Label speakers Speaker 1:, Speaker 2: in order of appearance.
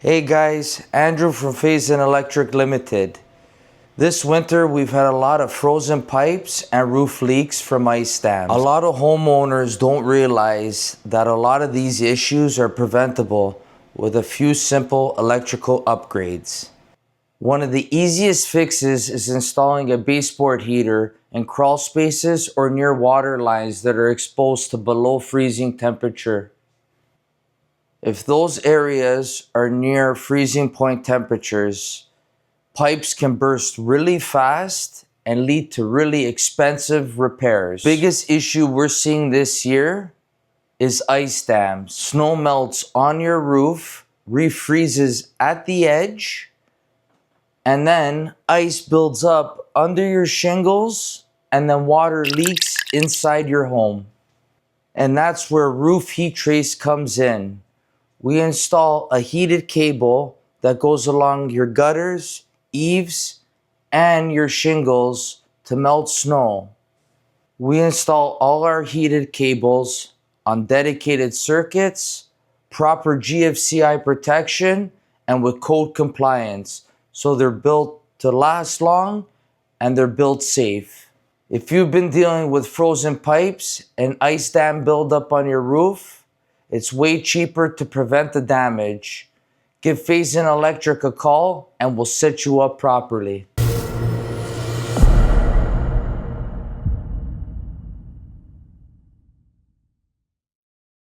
Speaker 1: Hey guys, Andrew from Phaze-In Electric Limited. This winter we've had a lot of frozen pipes and roof leaks from ice dams. A lot of homeowners don't realize that a lot of these issues are preventable with a few simple electrical upgrades. One of the easiest fixes is installing a baseboard heater in crawl spaces or near water lines that are exposed to below freezing temperature. If those areas are near freezing point temperatures, pipes can burst really fast and lead to really expensive repairs. Biggest issue we're seeing this year is ice dams. Snow melts on your roof, refreezes at the edge, and then ice builds up under your shingles, and then water leaks inside your home. And that's where roof heat trace comes in. We install a heated cable that goes along your gutters, eaves, and your shingles to melt snow. We install all our heated cables on dedicated circuits, proper GFCI protection, and with code compliance, so they're built to last long and they're built safe. If you've been dealing with frozen pipes and ice dam buildup on your roof, it's way cheaper to prevent the damage. Give Phaze-In Electric a call and we'll set you up properly.